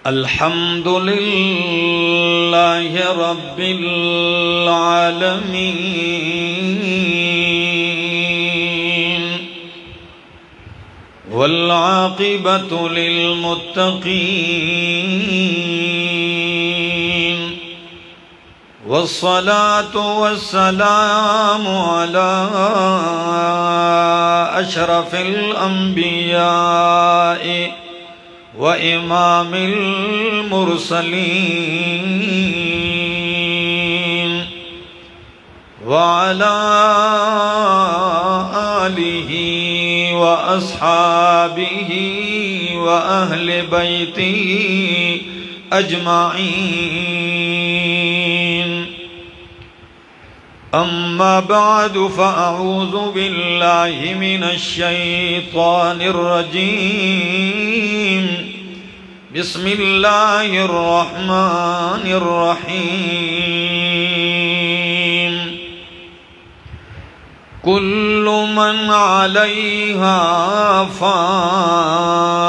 الحمد لله رب العالمين والعاقبة للمتقين والصلاة والسلام على أشرف الأنبياء وإمام المرسلين وعلى آله وأصحابه وأهل بيته أجمعين. أما بعد فأعوذ بالله من الشيطان الرجيم. بسم الله الرحمن الرحيم. كل من عليها فان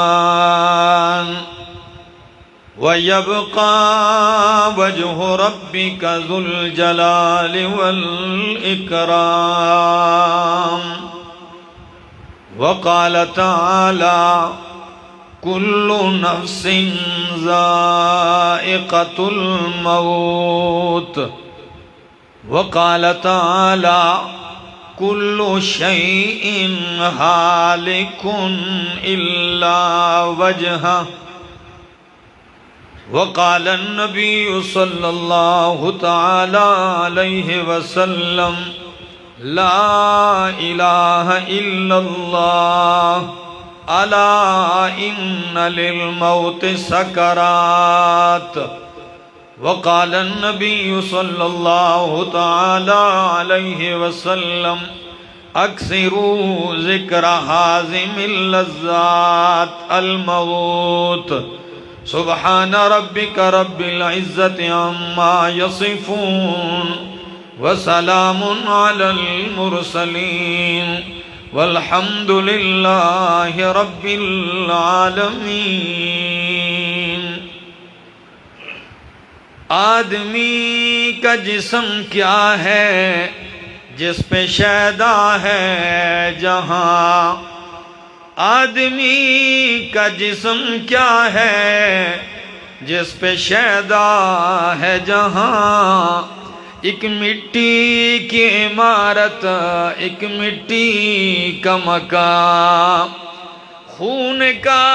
ويبقى وجه ربك ذو الجلال والإكرام. وقال تعالى: كل نفس ذائقة الموت. وقال تعالى: كل شيء هالك إلا وجهه. وقال النبي صلى الله تعالى عليه وسلم: لا إله إلا الله ألا إن للموت سكرات. وقال النبي صلى الله تعالى عليه وسلم: أكثروا ذكر هازم اللذات الموت. سبحان ربك رب العزة عما يصفون وسلام على المرسلين والحمد لله رب العالمین. آدمی کا جسم کیا ہے جس پہ شیدا ہے جہاں. آدمی کا جسم کیا ہے جس پہ شیدا ہے جہاں. ایک مٹی کی عمارت، ایک مٹی کا مکان، خون کا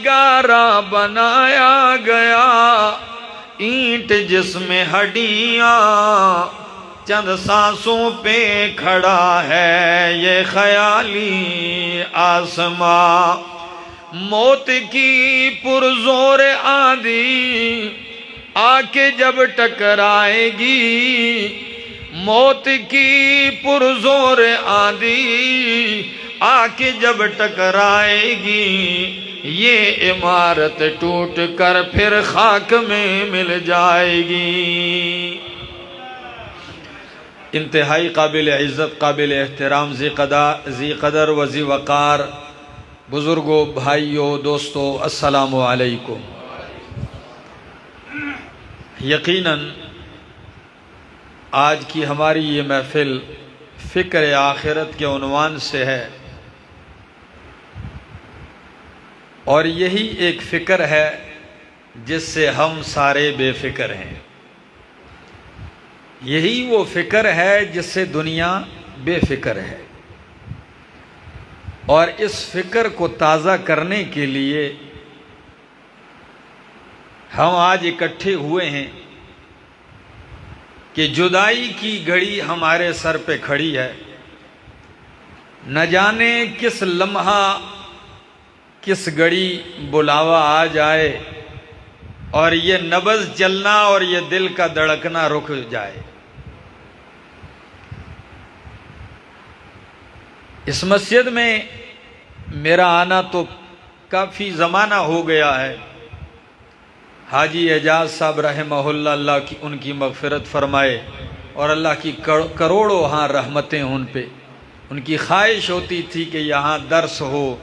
گارا بنایا گیا. اینٹ جس میں ہڈیاں، چند سانسوں پہ کھڑا ہے یہ خیالی آسماں. موت کی پرزور آندھی آ کے جب ٹکرائے گی، موت کی پرزور آندھی آ کے جب ٹکرائے گی، یہ عمارت ٹوٹ کر پھر خاک میں مل جائے گی. انتہائی قابل عزت، قابل احترام، ذی قدر و ذی وقار بزرگوں، بھائیوں، دوستوں، السلام علیکم. یقیناً آج کی ہماری یہ محفل فکر آخرت کے عنوان سے ہے، اور یہی ایک فکر ہے جس سے ہم سارے بے فکر ہیں. یہی وہ فکر ہے جس سے دنیا بے فکر ہے، اور اس فکر کو تازہ کرنے کے لیے ہم آج اکٹھے ہوئے ہیں کہ جدائی کی گھڑی ہمارے سر پہ کھڑی ہے. نہ جانے کس لمحہ کس گھڑی بلاوا آ جائے اور یہ نبض چلنا اور یہ دل کا دھڑکنا رک جائے. اس مسجد میں میرا آنا تو کافی زمانہ ہو گیا ہے. حاجی اعجاز صاحب رحمہ اللہ، اللہ کی ان کی مغفرت فرمائے، اور اللہ کی کروڑوں رحمتیں ان پہ. ان کی خواہش ہوتی تھی کہ یہاں درس ہو،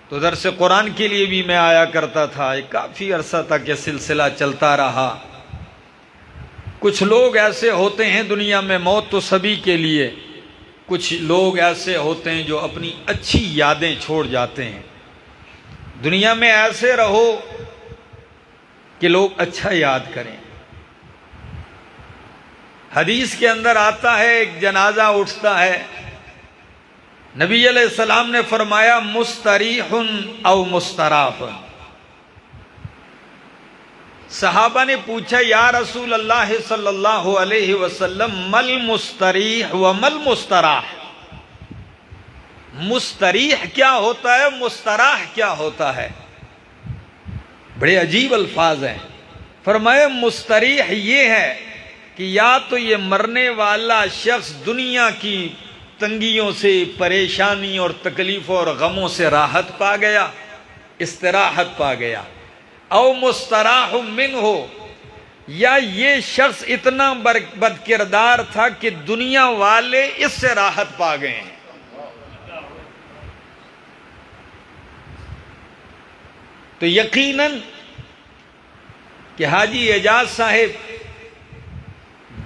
تو درس قرآن کے لیے بھی میں آیا کرتا تھا۔ ایک کافی عرصہ تک یہ سلسلہ چلتا رہا۔ کچھ لوگ ایسے ہوتے ہیں دنیا میں، موت تو سبھی کے لیے، کچھ لوگ ایسے ہوتے ہیں جو اپنی اچھی یادیں چھوڑ جاتے ہیں۔ دنیا میں ایسے رہو کہ لوگ اچھا یاد کریں۔ حدیث کے اندر آتا ہے ایک جنازہ اٹھتا ہے، نبی علیہ السلام نے فرمایا مستریح او مستراح۔ صحابہ نے پوچھا یا رسول اللہ صلی اللہ علیہ وسلم مل مستریح و مل مستراح، مستریح کیا ہوتا ہے، مستراح کیا ہوتا ہے؟ بڑے عجیب الفاظ ہیں۔ فرمایا مستریح یہ ہے کہ یا تو یہ مرنے والا شخص دنیا کی تنگیوں سے، پریشانی اور تکلیفوں اور غموں سے راحت پا گیا، استراحت پا گیا، او مستراح منہ، یا یہ شخص اتنا بد کردار تھا کہ دنیا والے اس سے راحت پا گئے ہیں۔ تو یقیناً کہ حاجی اعجاز صاحب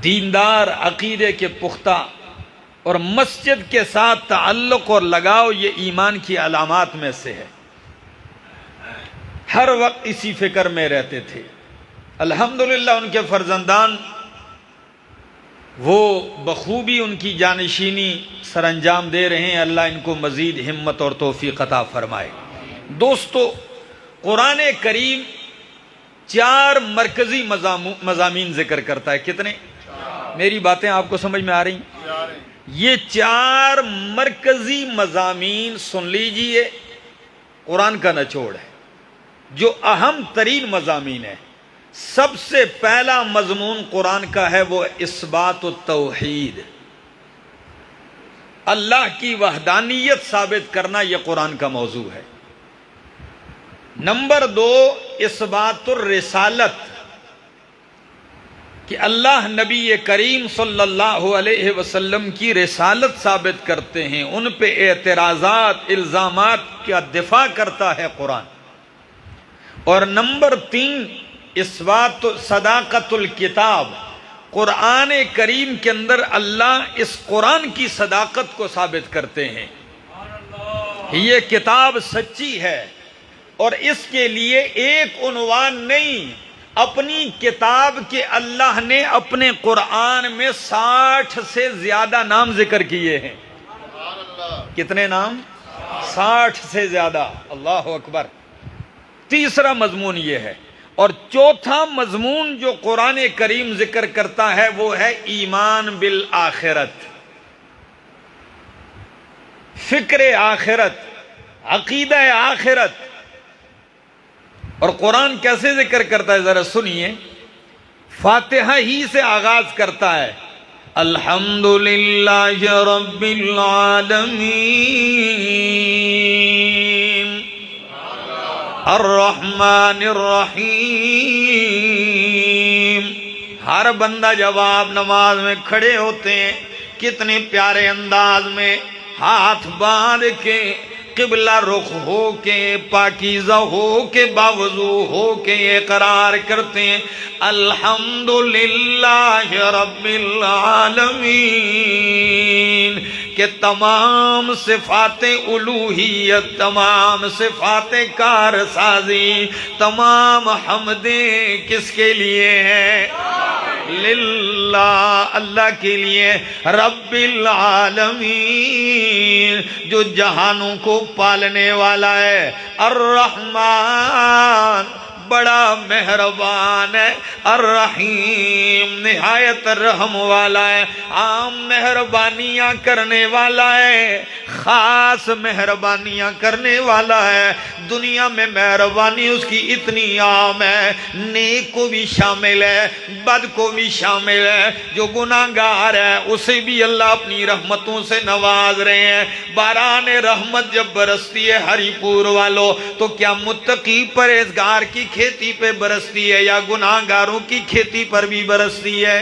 دیندار، عقیدے کے پختہ اور مسجد کے ساتھ تعلق اور لگاؤ، یہ ایمان کی علامات میں سے ہے۔ ہر وقت اسی فکر میں رہتے تھے۔ الحمدللہ ان کے فرزندان وہ بخوبی ان کی جانشینی سر انجام دے رہے ہیں۔ اللہ ان کو مزید ہمت اور توفیق عطا فرمائے۔ دوستو، قرآن کریم 4 مرکزی مضامین ذکر کرتا ہے۔ کتنے؟ میری باتیں آپ کو سمجھ میں آ رہی ہیں؟ یہ 4 مرکزی مضامین سن لیجئے، قرآن کا نچوڑ ہے، جو اہم ترین مضامین ہے۔ سب سے پہلا مضمون قرآن کا ہے وہ اثبات التوحید، اللہ کی وحدانیت ثابت کرنا، یہ قرآن کا موضوع ہے۔ نمبر 2 اثبات الرسالت، کہ اللہ نبی کریم صلی اللہ علیہ وسلم کی رسالت ثابت کرتے ہیں، ان پہ اعتراضات، الزامات کا دفاع کرتا ہے قرآن۔ اور نمبر 3 اثبات صداقت الکتاب، قرآن کریم کے اندر اللہ اس قرآن کی صداقت کو ثابت کرتے ہیں، یہ کتاب سچی ہے۔ اور اس کے لیے ایک عنوان نہیں، اپنی کتاب کے اللہ نے اپنے قرآن میں 60 سے زیادہ نام ذکر کیے ہیں۔ کتنے نام؟ 60 سے زیادہ۔ اللہ اکبر۔ تیسرا مضمون یہ ہے۔ اور چوتھا مضمون جو قرآن کریم ذکر کرتا ہے وہ ہے ایمان بالآخرت، فکر آخرت، عقیدہ آخرت۔ اور قرآن کیسے ذکر کرتا ہے ذرا سنیے۔ فاتحہ ہی سے آغاز کرتا ہے، الحمدللہ رب العالمین الرحمن الرحیم۔ ہر بندہ جب آپ نماز میں کھڑے ہوتے ہیں، کتنے پیارے انداز میں ہاتھ باندھ کے، قبلہ رخ ہو کے، پاکیزہ ہو کے، باوضو ہو کے اقرار کرتے ہیں الحمدللہ رب العالمین، کہ تمام صفات الوہیت، تمام صفات کارسازی، تمام حمدیں کس کے لیے ہیں؟ للہ، اللہ کے لیے، رب العالمین، جو جہانوں کو پالنے والا ہے، الرحمن، بڑا مہربان ہے، الرحیم، نہایت رحم والا ہے، عام مہربانیاں کرنے والا ہے، خاص مہربانیاں کرنے والا ہے۔ دنیا میں مہربانی اس کی اتنی عام ہے، نیک کو بھی شامل ہے، بد کو بھی شامل ہے، جو گناہگار ہے اسے بھی اللہ اپنی رحمتوں سے نواز رہے ہیں۔ باران رحمت جب برستی ہے ہری پور والوں، تو کیا متقی پرہیزگار کی کھیتی پہ برستی ہے یا گناہگاروں کی کھیتی پر بھی برستی ہے؟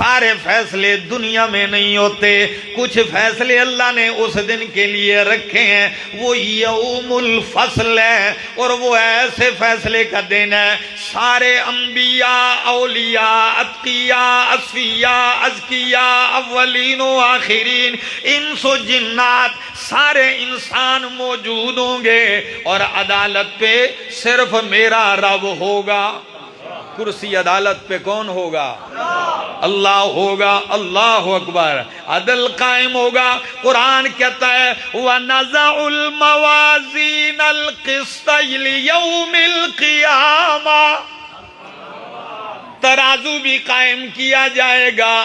سارے فیصلے دنیا میں نہیں ہوتے، کچھ فیصلے اللہ نے اس دن کے لیے رکھے ہیں، وہ یوم الفصل ہے، اور وہ ایسے فیصلے کا دن ہے۔ سارے انبیاء، اولیاء، اتقیاء، اصفیاء، ازکیاء، اولین و آخرین، انس و جنات، سارے انسان موجود ہوں گے، اور عدالت پہ صرف میرا رب ہوگا۔ کرسی عدالت پہ کون ہوگا؟ اللہ ہوگا۔ اللہ اکبر۔ عدل قائم ہوگا۔ قرآن کہتا ہے وَنَزَعُ الْمَوَازِينَ الْقِسْطَ لِيَوْمِ الْقِيَامَةِ، ترازو بھی قائم کیا جائے گا۔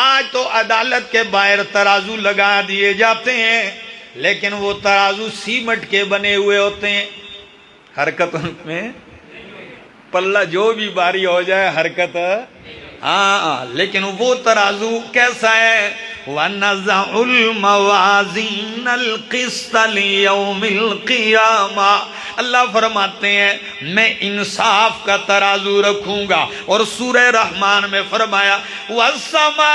آج تو عدالت کے باہر ترازو لگا دیے جاتے ہیں، لیکن وہ ترازو سیمٹ کے بنے ہوئے ہوتے ہیں، حرکت میں پلہ جو بھی باری ہو جائے حرکت، ہاں، لیکن وہ ترازو کیسا ہے؟ وَنَزَعُ الْمَوَازِينَ الْقِسْطَ لِيَوْمِ الْقِيَامَةِ، اللہ فرماتے ہیں میں انصاف کا ترازو رکھوں گا۔ اور سورہ رحمان میں فرمایا وَالسَّمَاءِ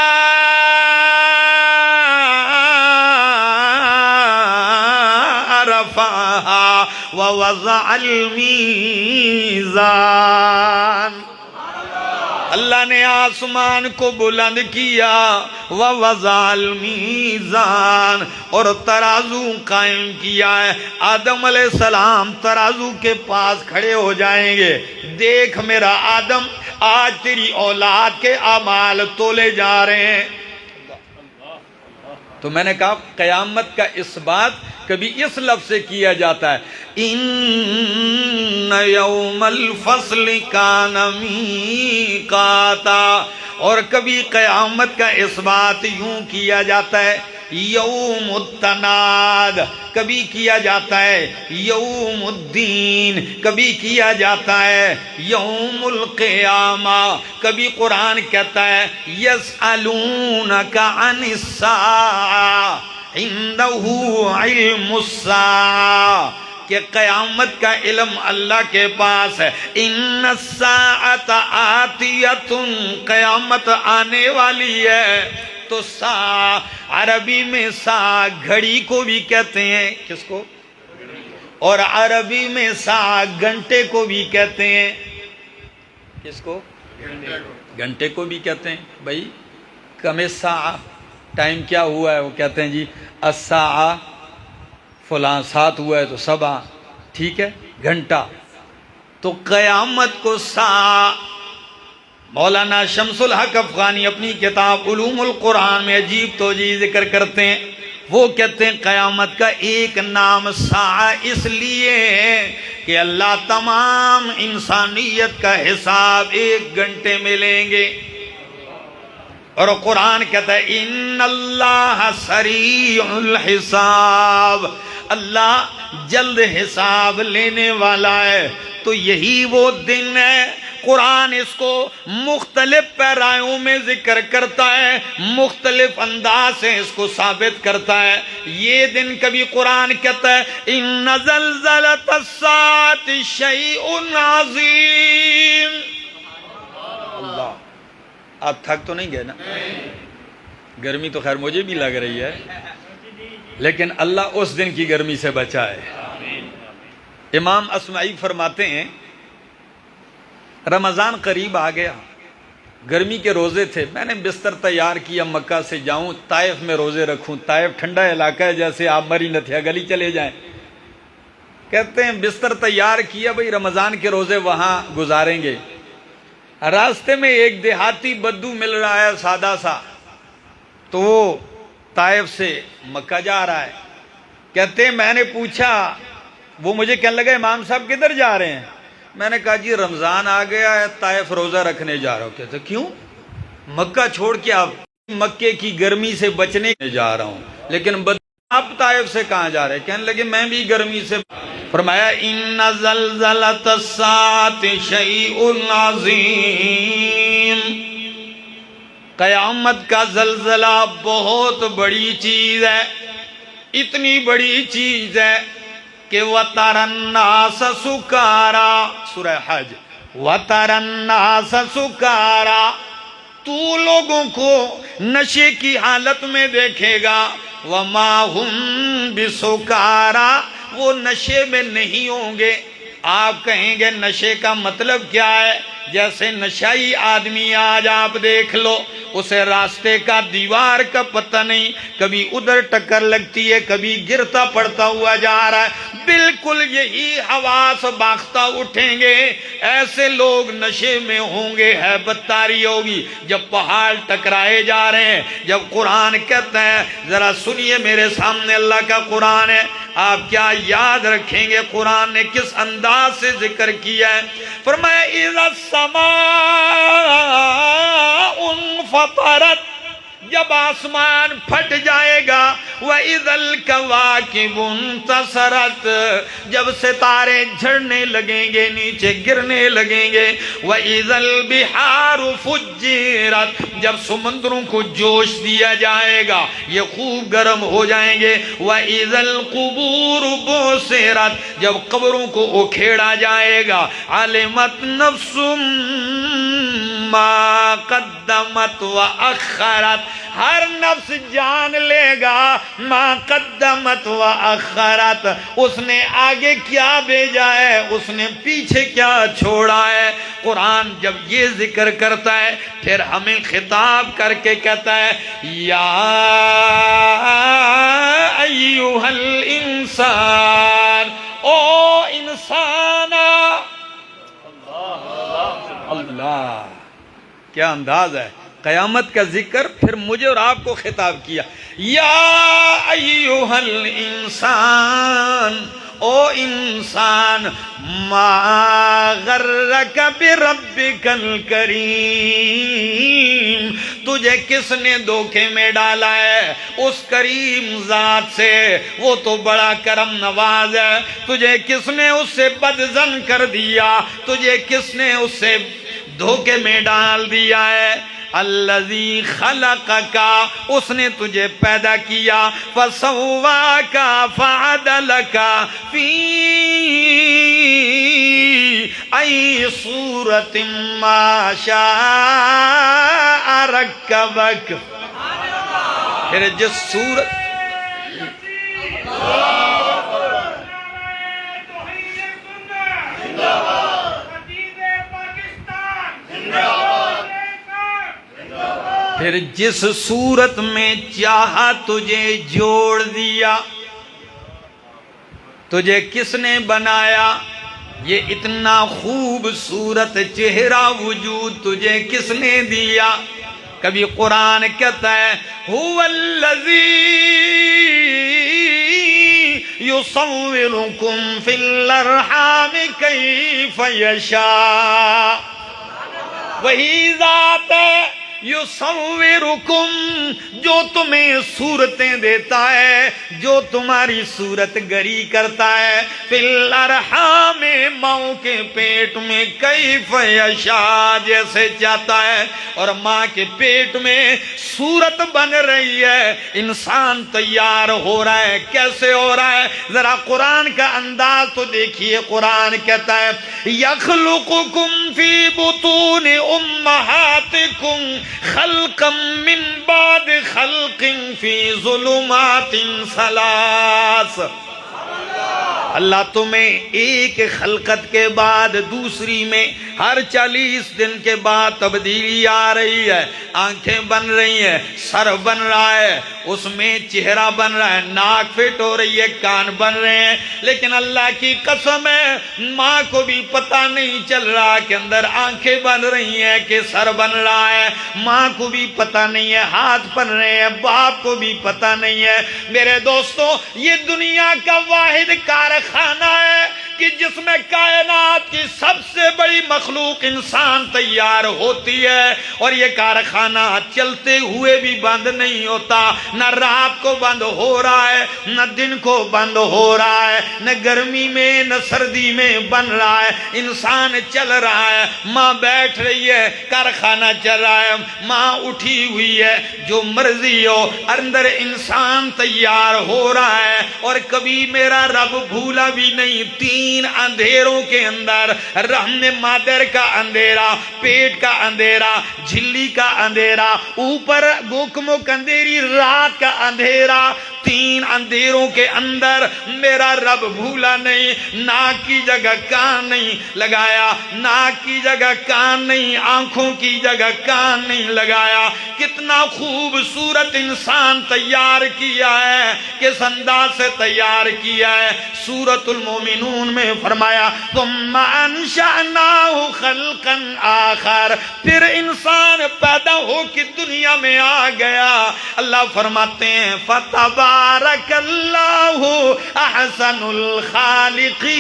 رَفَعَهَا وَوَضَعَ الْمِيزَانَ، اللہ نے آسمان کو بلند کیا، وَوَضَعَ الْمِيزَانَ، اور ترازو قائم کیا ہے۔ آدم علیہ السلام ترازو کے پاس کھڑے ہو جائیں گے، دیکھ میرا آدم، آج تیری اولاد کے اعمال تولے جا رہے ہیں۔ تو میں نے کہا قیامت کا اس بات کبھی اس لفظ سے کیا جاتا ہے ان یوم الفصل کان میقاتا، اور کبھی قیامت کا اس بات یوں کیا جاتا ہے یوم التناد، کبھی کیا جاتا ہے یوم الدین، کبھی کیا جاتا ہے یوم القیامہ، کبھی قرآن کہتا ہے یسألونک عن الساعہ عندہ علم الساعہ، کہ قیامت کا علم اللہ کے پاس ہے۔ ان الساعۃ آتیۃ، قیامت آنے والی ہے۔ تو سا عربی میں سا گھڑی کو بھی کہتے ہیں، کس کو؟ اور عربی میں سا گھنٹے کو بھی کہتے ہیں، کس کو؟ گھنٹے کو بھی کہتے ہیں۔ بھائی کم ساعہ، ٹائم کیا ہوا ہے؟ وہ کہتے ہیں جی الساعہ فلاں سات ہوا ہے تو سبا، ٹھیک ہے، گھنٹہ۔ تو قیامت کو سا، مولانا شمس الحق افغانی اپنی کتاب علوم القرآن میں عجیب توجیہ ذکر کرتے ہیں، وہ کہتے ہیں قیامت کا ایک نام ساعہ اس لیے ہے کہ اللہ تمام انسانیت کا حساب ایک گھنٹے میں لیں گے۔ اور قرآن کہتا ہے ان اللہ سریع الحساب، اللہ جلد حساب لینے والا ہے۔ تو یہی وہ دن ہے، قرآن اس کو مختلف پیرایوں میں ذکر کرتا ہے، مختلف انداز سے اس کو ثابت کرتا ہے۔ یہ دن کبھی قرآن کہتا ہے ان زلزلۃ الساعۃ شیء عظیم۔ اللہ، آپ تھک تو نہیں گئے نا؟ گرمی تو خیر مجھے بھی لگ رہی ہے، لیکن اللہ اس دن کی گرمی سے بچائے۔ امام اصمعی فرماتے ہیں رمضان قریب آ گیا، گرمی کے روزے تھے، میں نے بستر تیار کیا مکہ سے جاؤں طائف میں روزے رکھوں، طائف ٹھنڈا علاقہ ہے، جیسے آپ مری نتھیا گلی چلے جائیں۔ کہتے ہیں بستر تیار کیا، بھئی رمضان کے روزے وہاں گزاریں گے۔ راستے میں ایک دیہاتی بدو مل رہا ہے سادہ سا، تو وہ طائف سے مکہ جا رہا ہے۔ کہتے ہیں میں نے پوچھا، وہ مجھے کہنے لگا امام صاحب کدھر جا رہے ہیں؟ میں نے کہا جی رمضان آ گیا ہے، طائف روزہ رکھنے جا رہا ہوں۔ کہتے کیوں؟ مکہ چھوڑ کے آپ مکے کی گرمی سے بچنے جا رہا ہوں، لیکن آپ طائف سے کہاں جا رہے ہیں؟ کہنے لگے میں بھی گرمی سے۔ فرمایا ان زلزلۃ الساعۃ شیء عظیم، قیامت کا زلزلہ بہت بڑی چیز ہے، اتنی بڑی چیز ہے کہ وَتَرَى النَّاسَ سُكَارَى، سورہ حج، وَتَرَى النَّاسَ سُكَارَى، تو لوگوں کو نشے کی حالت میں دیکھے گا، وما ہم بسکارا، وہ نشے میں نہیں ہوں گے۔ آپ کہیں گے نشے کا مطلب کیا ہے؟ جیسے نشائی آدمی آج آپ دیکھ لو، اسے راستے کا دیوار کا پتہ نہیں، کبھی ادھر ٹکر لگتی ہے، کبھی گرتا پڑتا ہوا جا رہا ہے، بالکل یہی حواس باختہ اٹھیں گے۔ ایسے لوگ نشے میں ہوں گے، ہیبت طاری ہوگی جب پہاڑ ٹکرائے جا رہے ہیں۔ جب قرآن کہتا ہے، ذرا سنیے میرے سامنے اللہ کا قرآن ہے، آپ کیا یاد رکھیں گے قرآن نے کس انداز سے ذکر کیا ہے؟ فرمایا اِذَا السَّمَاءُ انفطرت، جب آسمان پھٹ جائے گا، وَإِذَا الْكَوَاكِبُ انتَثَرَتْ، جب ستارے جھڑنے لگیں گے، نیچے گرنے لگیں گے، وَإِذَا الْبِحَارُ فُجِّرَتْ، جب سمندروں کو جوش دیا جائے گا، یہ خوب گرم ہو جائیں گے، وَإِذَا الْقُبُورُ بُعْثِرَتْ، جب قبروں کو اکھیڑا جائے گا، عَلِمَتْ نَفْسٌ مَا قَدَّمَتْ وَأَخَّرَتْ، ہر نفس جان لے گا ما قدمت و اخرت، اس نے آگے کیا بھیجا ہے، اس نے پیچھے کیا چھوڑا ہے۔ قرآن جب یہ ذکر کرتا ہے پھر ہمیں خطاب کر کے کہتا ہے یا ایھا الانسان، او انسان، اللہ کیا انداز ہے، قیامت کا ذکر پھر مجھے اور آپ کو خطاب کیا، یا ایھا الانسان، او انسان، ما غرک بربک الکریم، تجھے کس نے دھوکے میں ڈالا ہے اس کریم ذات سے، وہ تو بڑا کرم نواز ہے، تجھے کس نے اس سے بدظن کر دیا، تجھے کس نے اس سے دھوکے میں ڈال دیا ہے۔ الذی خلقک، اس نے تجھے پیدا کیا، فسواک فعدلک فی ای صورت ما شاء رکبک، پھر جس صورت پھر جس صورت میں چاہا تجھے جوڑ دیا۔ تجھے کس نے بنایا؟ یہ اتنا خوبصورت چہرہ وجود تجھے کس نے دیا؟ کبھی قرآن کہتا ہے هو الذی یصورکم فی الارحام کیف یشاء، وہی ذات ہے یصورکم، جو تمہیں صورتیں دیتا ہے، جو تمہاری صورت گری کرتا ہے، فی الارحام، ماں کے پیٹ میں، کیف یشاء، جیسے چاہتا ہے، اور ماں کے پیٹ میں صورت بن رہی ہے، انسان تیار ہو رہا ہے، کیسے ہو رہا ہے؟ ذرا قرآن کا انداز تو دیکھیے، قرآن کہتا ہے یخلقکم فی بطون امہاتکم خلقا من بعد خلق فی ظلمات ثلاث، اللہ تمہیں ایک خلقت کے بعد دوسری میں ہر 40 دن کے بعد تبدیلی آ رہی ہے، آنکھیں بن رہی ہیں، سر بن رہا ہے، اس میں چہرہ بن رہا ہے، ناک فٹ ہو رہی ہے، کان بن رہے ہیں، لیکن اللہ کی قسم ہے ماں کو بھی پتہ نہیں چل رہا کہ اندر آنکھیں بن رہی ہیں کہ سر بن رہا ہے، ماں کو بھی پتہ نہیں ہے ہاتھ بن رہے ہیں، باپ کو بھی پتہ نہیں ہے۔ میرے دوستو، یہ دنیا کا واحد کارخانہ ہے کہ جس میں کائنات کی سب سے بڑی مخلوق انسان تیار ہوتی ہے، اور یہ کارخانہ چلتے ہوئے بھی بند نہیں ہوتا، نہ رات کو بند ہو رہا ہے، نہ دن کو بند ہو رہا ہے، نہ گرمی میں نہ سردی میں بن رہا ہے، انسان چل رہا ہے، ماں بیٹھ رہی ہے، کارخانہ چل رہا ہے، ماں اٹھی ہوئی ہے، جو مرضی ہو اندر انسان تیار ہو رہا ہے، اور کبھی میرا رب بھولا بھی نہیں، 3 تین اندھیروں کے اندر، رحم مادر کا اندھیرا، پیٹ کا اندھیرا، جھلی کا اندھیرا، اوپر گوکمک اندھیری رات کا اندھیرا، تین اندھیروں کے اندر میرا رب بھولا نہیں، ناک کی جگہ کان نہیں لگایا، ناک کی جگہ کان نہیں، آنکھوں کی جگہ کان نہیں لگایا۔ کتنا خوبصورت انسان تیار کیا ہے، کس انداز سے تیار کیا ہے۔ سورۃ المومنون میں فرمایا ثم انشأناه خلقا آخر، پھر انسان پیدا ہو کے دنیا میں آ گیا۔ اللہ فرماتے ہیں فتبارک اللہ احسن الخالقین۔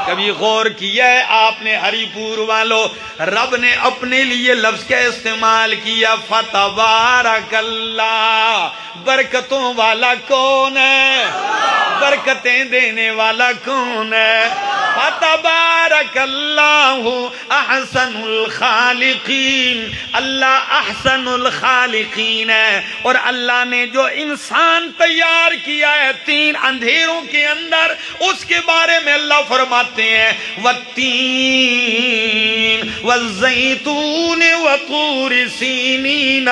کبھی غور کیا ہے آپ نے ہری پور والوں، رب نے اپنے لیے لفظ کا استعمال کیا فتبارک اللہ۔ برکتوں والا کون ہے؟ برکتیں دینے والا کون ہے؟ فتبارک اللہ احسن الخالقین۔ اللہ احسن الخالقین ہے، اور اللہ نے جو انسان تیار کیا ہے تین اندھیروں کے اندر، اس کے بارے میں اللہ فرماتے ہیں والتین والزیتون وطور سینین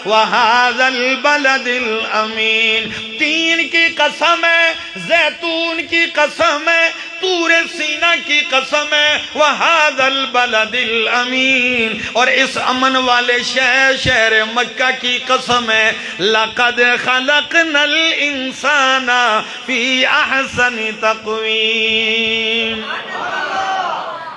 وہذا البلد الامین۔ تین کی قسم ہے، زیتون کی قسم ہے، طور سینہ کی قسم ہے، وہذا البلد الامین، اور اس امن والے شہر مکہ کی قسم ہے لقد خلقنا الانسان فی احسن تقویم،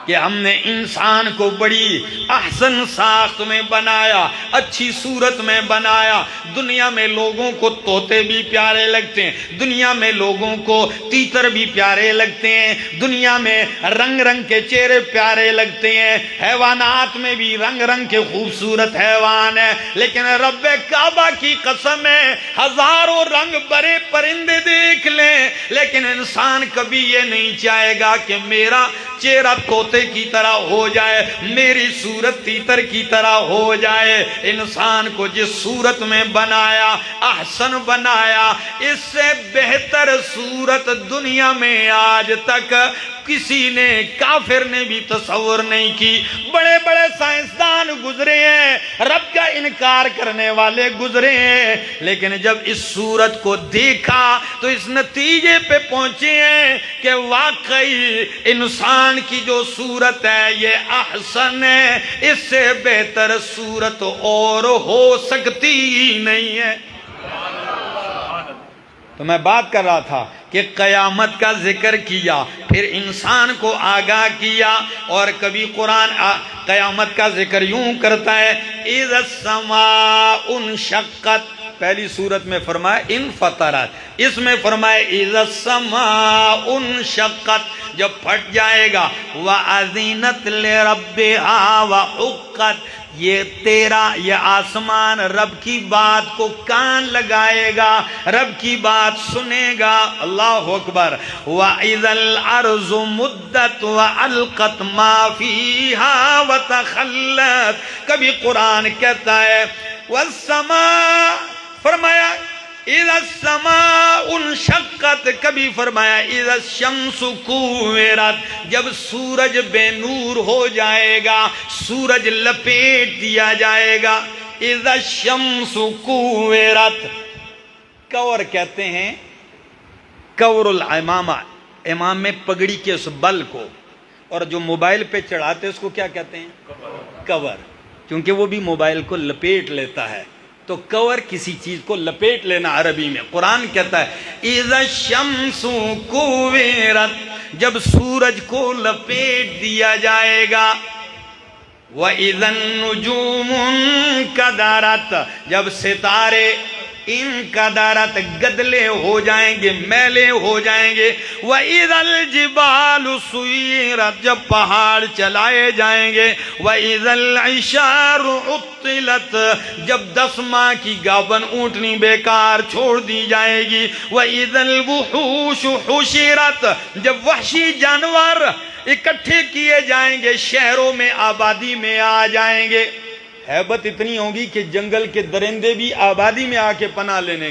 کہ ہم نے انسان کو بڑی احسن ساخت میں بنایا، اچھی صورت میں بنایا۔ دنیا میں لوگوں کو طوطے بھی پیارے لگتے ہیں، دنیا میں لوگوں کو تیتر بھی پیارے لگتے ہیں، دنیا میں رنگ رنگ کے چہرے پیارے لگتے ہیں، حیوانات میں بھی رنگ رنگ کے خوبصورت حیوان ہیں، لیکن رب کعبہ کی قسم ہے ہزاروں رنگ برے پرندے دیکھ لیں، لیکن انسان کبھی یہ نہیں چاہے گا کہ میرا چہرہ طوطے کی طرح ہو جائے، میری صورت تیتر کی طرح ہو جائے۔ انسان کو جس صورت میں بنایا، احسن بنایا، اس سے بہتر صورت دنیا میں آج تک کسی نے، کافر نے بھی تصور نہیں کی۔ بڑے بڑے سائنسدان گزرے ہیں، رب کا انکار کرنے والے گزرے ہیں، لیکن جب اس صورت کو دیکھا تو اس نتیجے پہ پہنچے ہیں کہ واقعی انسان کی جو صورت ہے یہ احسن ہے، اس سے بہتر صورت اور ہو سکتی ہی نہیں ہے۔ تو میں بات کر رہا تھا کہ قیامت کا ذکر کیا، پھر انسان کو آگاہ کیا، اور کبھی قرآن قیامت کا ذکر یوں کرتا ہے اذا السماء انشقت، پہلی صورت میں فرمایا انفطرت، اس میں فرمایا اذا السماء انشقت، جب پھٹ جائے گا، وَأَذِنَتْ لِرَبِّهَا وَحُقَّتْ، یہ تیرا یہ آسمان رب کی بات کو کان لگائے گا، رب کی بات سنے گا۔ اللہ اکبر۔ وَإِذَا الْأَرْضُ مُدَّتْ وَأَلْقَتْ مَا فِيهَا وَتَخَلَّتْ، کبھی قرآن کہتا ہے وَالسَّمَاء، فرمایا اذا السماء انشقت، کبھی فرمایا اذا الشمس کوورت، جب سورج بے نور ہو جائے گا، سورج لپیٹ دیا جائے گا۔ اذا الشمس کوورت، کور کہتے ہیں کور الامامہ، امام میں پگڑی کے اس بل کو، اور جو موبائل پہ چڑھاتے اس کو کیا کہتے ہیں؟ کور، کیونکہ وہ بھی موبائل کو لپیٹ لیتا ہے، تو کور کسی چیز کو لپیٹ لینا عربی میں۔ قرآن کہتا ہے اذا الشمس کوورت، جب سورج کو لپیٹ دیا جائے گا۔ وَإِذَا النُّجُومُ انْكَدَرَتْ، جب ستارے انکدرت گدلے ہو جائیں گے، میلے ہو جائیں گے۔ وَإِذَا الْجِبَالُ سُيِّرَتْ، جب پہاڑ چلائے جائیں گے۔ وَإِذَا الْعِشَارُ عُطِّلَتْ، جب 10 ماہ کی گابن اونٹنی بیکار چھوڑ دی جائے گی۔ وَإِذَا الْوُحُوشُ حُشِرَتْ، جب وحشی جانور اکٹھے کیے جائیں گے، شہروں میں آبادی میں آ جائیں گے، ہیبت اتنی ہوگی کہ جنگل کے درندے بھی آبادی میں آ کے پناہ لینے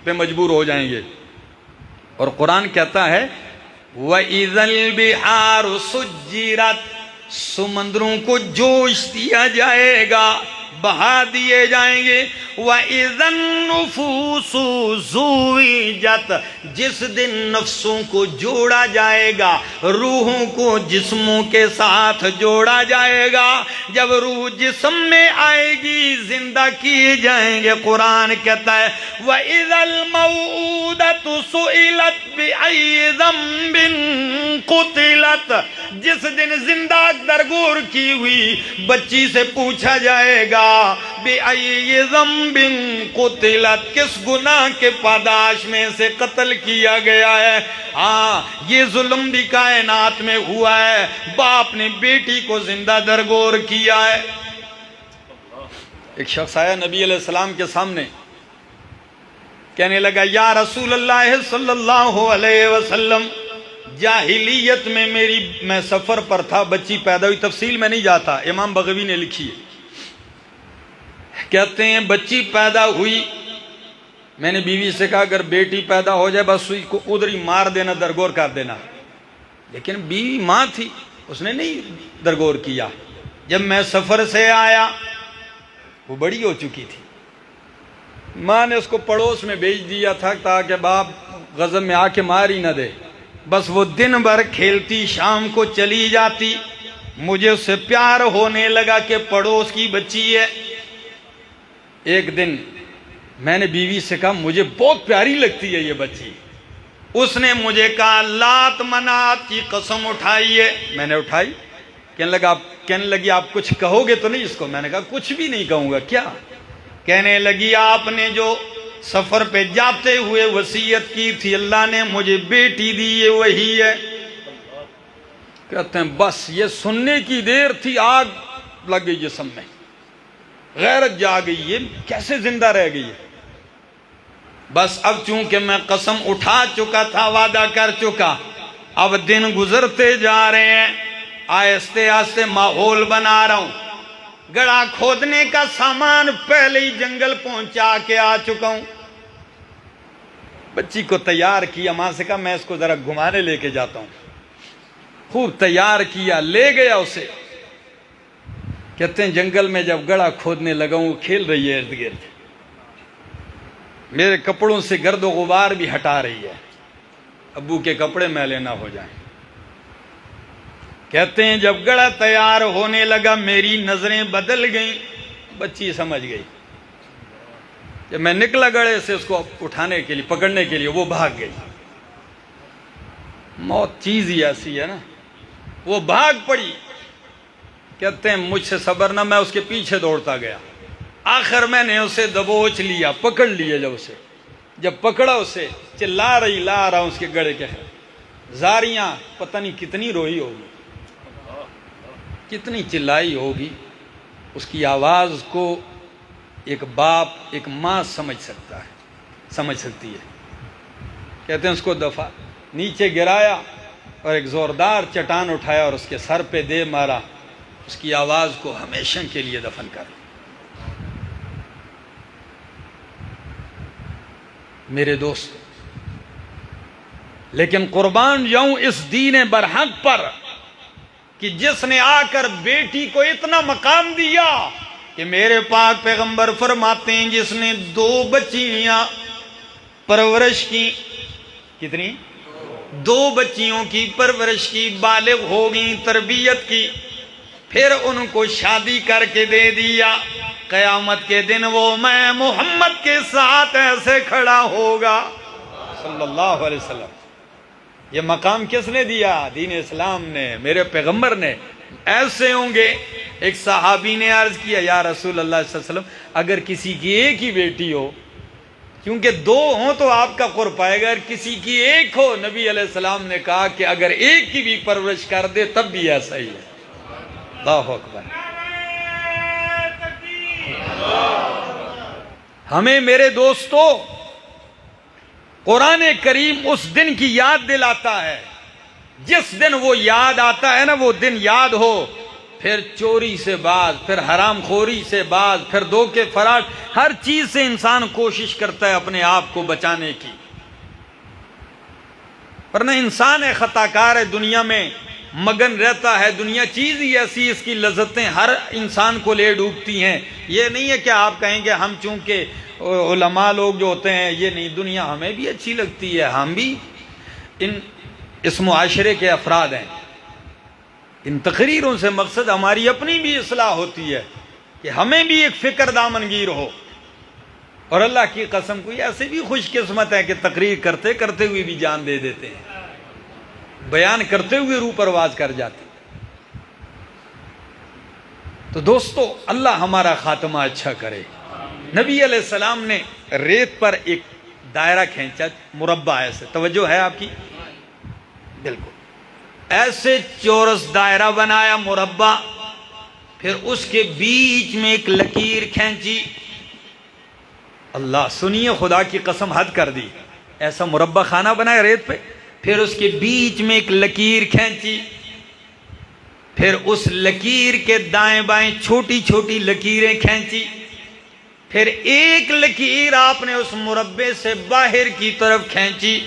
پہ مجبور ہو جائیں گے۔ اور قرآن کہتا ہے وَإِذَا الْبِحَارُ سُجِّرَتْ، سمندروں کو جوش دیا جائے گا، بہا دیے جائیں گے۔ وَإِذَا النُّفُوسُ زُوِّجَتْ، جس دن نفسوں کو جوڑا جائے گا، روحوں کو جسموں کے ساتھ جوڑا جائے گا۔ جب روح جسم میں آئے گی زندہ کیے جائیں گے۔ قرآن کہتا ہے وَإِذَا الْمَوْءُودَةُ سُئِلَتْ بِأَيِّ ذَنبٍ قُتِلَتْ، جس دن زندہ درگور کی ہوئی بچی سے پوچھا جائے گا بِأَيِّ ذَنبٍ قُتِلَتْ، کس گناہ کے پاداش میں سے قتل کیا گیا ہے۔ ہاں یہ ظلم بھی کائنات میں ہوا ہے، باپ نے بیٹی کو زندہ درگور کیا ہے۔ ایک شخص آیا نبی علیہ السلام کے سامنے، کہنے لگا یا رسول اللہ صلی اللہ علیہ وسلم، جاہلیت میں میں سفر پر تھا، بچی پیدا ہوئی، تفصیل میں نہیں جاتا، امام بغوی نے لکھی ہے۔ کہتے ہیں بچی پیدا ہوئی، میں نے بیوی سے کہا اگر بیٹی پیدا ہو جائے بس سوئی کو ادھر ہی مار دینا، درگور کر دینا، لیکن بیوی ماں تھی، اس نے نہیں درگور کیا۔ جب میں سفر سے آیا، وہ بڑی ہو چکی تھی، ماں نے اس کو پڑوس میں بھیج دیا تھا تاکہ باپ غضب میں آ کے مار ہی نہ دے، بس وہ دن بھر کھیلتی، شام کو چلی جاتی۔ مجھے اس سے پیار ہونے لگا کہ پڑوس کی بچی ہے۔ ایک دن میں نے بیوی سے کہا مجھے بہت پیاری لگتی ہے یہ بچی، اس نے مجھے کہا لات منات کی قسم اٹھائیے، میں نے اٹھائی۔ کہنے لگی آپ کچھ کہو گے تو نہیں اس کو؟ میں نے کہا کچھ بھی نہیں کہوں گا۔ کیا؟ کہنے لگی آپ نے جو سفر پہ جاتے ہوئے وصیت کی تھی اللہ نے مجھے بیٹی دی، یہ وہی ہے۔ کہتے ہیں بس یہ سننے کی دیر تھی، آگ لگ گئی جسم میں، غیرت جا گئی، یہ کیسے زندہ رہ گئی ہے؟ بس اب چونکہ میں قسم اٹھا چکا تھا، وعدہ کر چکا، اب دن گزرتے جا رہے ہیں، آہستہ آہستہ ماحول بنا رہا ہوں، گڑھا کھودنے کا سامان پہلے ہی جنگل پہنچا کے آ چکا ہوں۔ بچی کو تیار کیا، ماں سے کہا میں اس کو ذرا گھمانے لے کے جاتا ہوں، خوب تیار کیا، لے گیا اسے۔ کہتے ہیں جنگل میں جب گڑھا کھودنے لگا ہوں، کھیل رہی ہے ارد گرد، میرے کپڑوں سے گرد و غبار بھی ہٹا رہی ہے، ابو کے کپڑے میلے نہ ہو جائیں۔ کہتے ہیں جب گڑھا تیار ہونے لگا میری نظریں بدل گئیں، بچی سمجھ گئی۔ جب میں نکلا گڑھے سے اس کو اٹھانے کے لیے، پکڑنے کے لیے، وہ بھاگ گئی۔ موت چیز ہی ایسی ہے نا، وہ بھاگ پڑی۔ کہتے ہیں مجھ سے صبر نہ، میں اس کے پیچھے دوڑتا گیا، آخر میں نے اسے دبوچ لیا، پکڑ لیا۔ جب پکڑا اسے، چلا رہی لا رہا ہوں اس کے گڑھے کے زاریاں، پتہ نہیں کتنی روئی ہوگی، کتنی چلائی ہوگی، اس کی آواز کو ایک باپ، ایک ماں سمجھ سکتی ہے۔ کہتے ہیں اس کو دفعہ نیچے گرایا اور ایک زوردار چٹان اٹھایا اور اس کے سر پہ دے مارا، اس کی آواز کو ہمیشہ کے لیے دفن کر۔ میرے دوست، لیکن قربان جاؤں اس دین برحق پر کہ جس نے آ کر بیٹی کو اتنا مقام دیا کہ میرے پاک پیغمبر فرماتے ہیں جس نے 2 بچیاں پرورش کی، کتنی؟ 2 بچیوں کی پرورش کی، بالغ ہو گئی، تربیت کی، پھر ان کو شادی کر کے دے دیا، قیامت کے دن وہ میں محمد کے ساتھ ایسے کھڑا ہوگا صلی اللہ علیہ وسلم۔ یہ مقام کس نے دیا؟ دین اسلام نے، میرے پیغمبر نے۔ ایسے ہوں گے۔ ایک صحابی نے عرض کیا یا رسول اللہ صلی اللہ علیہ وسلم اگر کسی کی ایک ہی بیٹی ہو، کیونکہ 2 ہوں تو آپ کا قرب پائے گا، اگر کسی کی ایک ہو، نبی علیہ السلام نے کہا کہ اگر ایک کی بھی پرورش کر دے تب بھی ایسا ہی ہے۔ اللہ اکبر۔ ہمیں میرے دوستو قرآن کریم اس دن کی یاد دلاتا ہے، جس دن وہ یاد آتا ہے نا، وہ دن یاد ہو، پھر چوری سے باز، پھر حرام خوری سے باز، پھر دھوکے فراڈ، ہر چیز سے انسان کوشش کرتا ہے اپنے آپ کو بچانے کی۔ ورنہ انسان ہے، خطا کار ہے، دنیا میں مگن رہتا ہے، دنیا چیز ہی ایسی، اس کی لذتیں ہر انسان کو لے ڈوبتی ہیں۔ یہ نہیں ہے کہ آپ کہیں کہ ہم چونکہ علماء لوگ جو ہوتے ہیں یہ نہیں، دنیا ہمیں بھی اچھی لگتی ہے، ہم بھی اس معاشرے کے افراد ہیں۔ ان تقریروں سے مقصد ہماری اپنی بھی اصلاح ہوتی ہے کہ ہمیں بھی ایک فکر دامنگیر ہو۔ اور اللہ کی قسم کوئی ایسے بھی خوش قسمت ہے کہ تقریر کرتے کرتے ہوئے بھی جان دے دیتے ہیں، بیان کرتے ہوئے روح پرواز کر جاتے۔ تو دوستو اللہ ہمارا خاتمہ اچھا کرے۔ نبی علیہ السلام نے ریت پر ایک دائرہ کھینچا، مربع ایسے، توجہ ہے آپ کی؟ بالکل ایسے چورس دائرہ بنایا مربع، پھر اس کے بیچ میں ایک لکیر کھینچی۔ اللہ سنیے، خدا کی قسم حد کر دی، ایسا مربع خانہ بنایا ریت پہ، پھر اس کے بیچ میں ایک لکیر کھینچی، پھر اس لکیر کے دائیں بائیں چھوٹی چھوٹی لکیریں کھینچی، پھر ایک لکیر آپ نے اس مربع سے باہر کی طرف کھینچی۔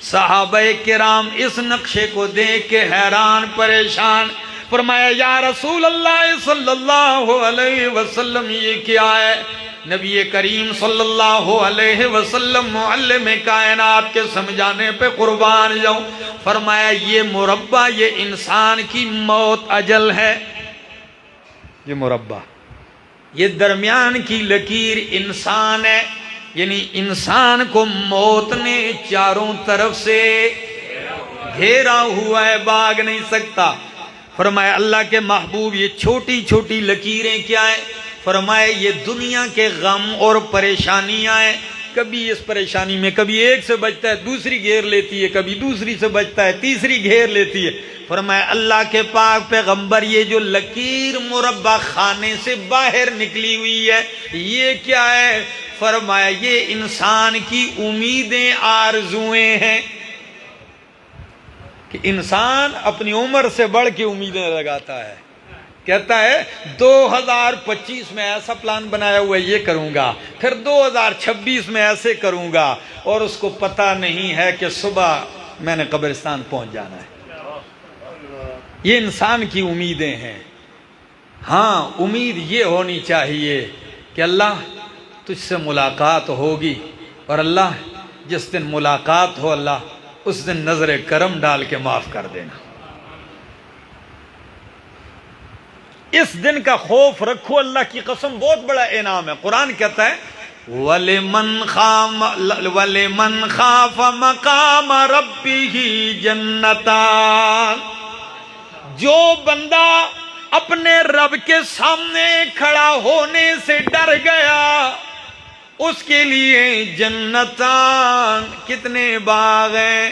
صحابہ کرام اس نقشے کو دیکھ کے حیران پریشان، فرمایا یا رسول اللہ صلی اللہ علیہ وسلم یہ کیا ہے؟ نبی کریم صلی اللہ علیہ وسلم معلم کائنات کے سمجھانے پہ قربان جاؤں، فرمایا یہ مربع یہ انسان کی موت اجل ہے۔ یہ مربع، یہ درمیان کی لکیر انسان ہے، یعنی انسان کو موت نے چاروں طرف سے گھیرا ہوا ہے، بھاگ نہیں سکتا۔ فرمایا اللہ کے محبوب یہ چھوٹی چھوٹی لکیریں کیا ہیں؟ فرمایا یہ دنیا کے غم اور پریشانیاں ہیں، کبھی اس پریشانی میں کبھی ایک سے بچتا ہے دوسری گھیر لیتی ہے، کبھی دوسری سے بچتا ہے تیسری گھیر لیتی ہے۔ فرمایا اللہ کے پاک پیغمبر یہ جو لکیر مربع خانے سے باہر نکلی ہوئی ہے یہ کیا ہے؟ فرمایا یہ انسان کی امیدیں آرزویں ہیں، کہ انسان اپنی عمر سے بڑھ کے امیدیں لگاتا ہے، کہتا ہے 2025 میں ایسا پلان بنایا ہوا ہے یہ کروں گا، پھر 2026 میں ایسے کروں گا، اور اس کو پتہ نہیں ہے کہ صبح میں نے قبرستان پہنچ جانا ہے۔ یہ انسان کی امیدیں ہیں۔ ہاں امید یہ ہونی چاہیے کہ اللہ تجھ سے ملاقات ہوگی، اور اللہ جس دن ملاقات ہو اللہ اس دن نظر کرم ڈال کے معاف کر دینا۔ اس دن کا خوف رکھو، اللہ کی قسم بہت بڑا انعام ہے۔ قرآن کہتا ہے وَلِمَنْ خَافَ مَقَامَ رَبِّهِ جَنَّتَانِ، جو بندہ اپنے رب کے سامنے کھڑا ہونے سے ڈر گیا اس کے لیے جنتان، کتنے باغ ہیں؟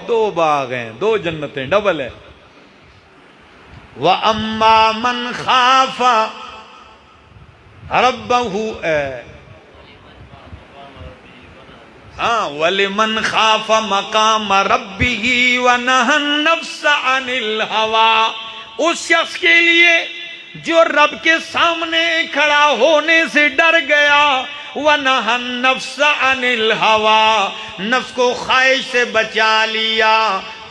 2 باغ ہیں، 2 جنتیں، ڈبل ہے۔ وَأَمَّا مَنْ خَافَ رَبَّهُ وَلِمَنْ خَافَ مَقَامَ رَبِّهِ وَنَهَى النَّفْسَ عَنِ الْهَوَىٰ، اس شخص کے لیے جو رب کے سامنے کھڑا ہونے سے ڈر گیا، وَنَهَى النَّفْسَ عَنِ الْهَوَىٰ، نفس کو خواہش سے بچا لیا،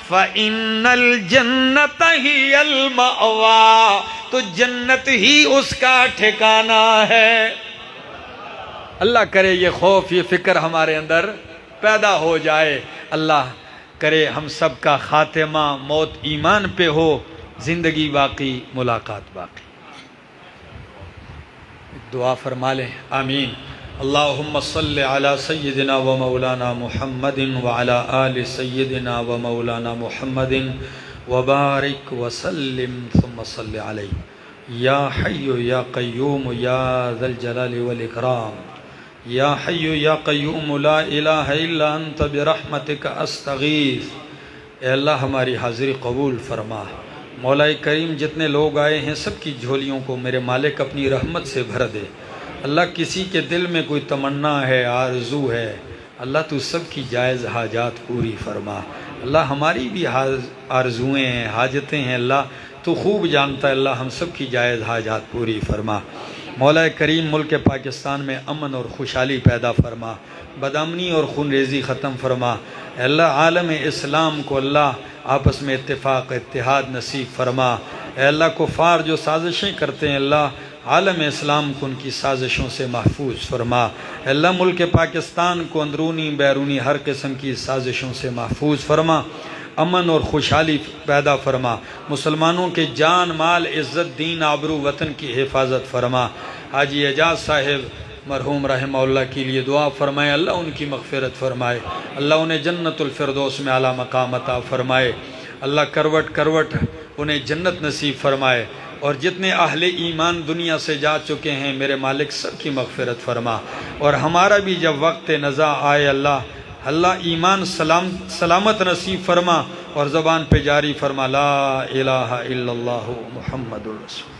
فَإِنَّ الْجَنَّةَ هِيَ الْمَأْوَىٰ، تو جنت ہی اس کا ٹھکانہ ہے۔ اللہ کرے یہ خوف یہ فکر ہمارے اندر پیدا ہو جائے، اللہ کرے ہم سب کا خاتمہ موت ایمان پہ ہو، زندگی باقی ملاقات باقی۔ دعا فرما لیں، آمین۔ اللہم صلی علی سیدنا و مولانا محمد وعلی آل سیدنا و مولانا محمد وبارک وسلم ثم صلی علیہ یا حی یا قیوم یا ذا الجلال والاکرام، یا حی یا قیوم لا الہ الا انت برحمتک استغیث۔ اے اللہ ہماری حاضری قبول فرما، مولا کریم جتنے لوگ آئے ہیں سب کی جھولیوں کو میرے مالک اپنی رحمت سے بھر دے۔ اللہ کسی کے دل میں کوئی تمنا ہے، آرزو ہے، اللہ تو سب کی جائز حاجات پوری فرما۔ اللہ ہماری بھی آرزویں ہیں، حاجتیں ہیں، اللہ تو خوب جانتا ہے، اللہ ہم سب کی جائز حاجات پوری فرما۔ مولا کریم ملک پاکستان میں امن اور خوشحالی پیدا فرما، بدامنی اور خون ریزی ختم فرما۔ اے اللہ عالم اسلام کو اللہ آپس میں اتفاق اتحاد نصیب فرما۔ اے اللہ کفار جو سازشیں کرتے ہیں اللہ عالم اسلام کو ان کی سازشوں سے محفوظ فرما۔ اے اللہ ملک پاکستان کو اندرونی بیرونی ہر قسم کی سازشوں سے محفوظ فرما، امن اور خوشحالی پیدا فرما، مسلمانوں کے جان مال عزت دین آبرو وطن کی حفاظت فرما۔ حاجی اعجاز صاحب مرحوم رحمہ اللہ کے لیے دعا فرمائے، اللہ ان کی مغفرت فرمائے، اللہ انہیں جنت الفردوس میں اعلیٰ مقام عطا فرمائے، اللہ کروٹ کروٹ انہیں جنت نصیب فرمائے، اور جتنے اہل ایمان دنیا سے جا چکے ہیں میرے مالک سب کی مغفرت فرما، اور ہمارا بھی جب وقت نزا آئے اللہ ایمان سلامت نصیب فرما، اور زبان پہ جاری فرما لا الہ الا اللہ محمد الرسول۔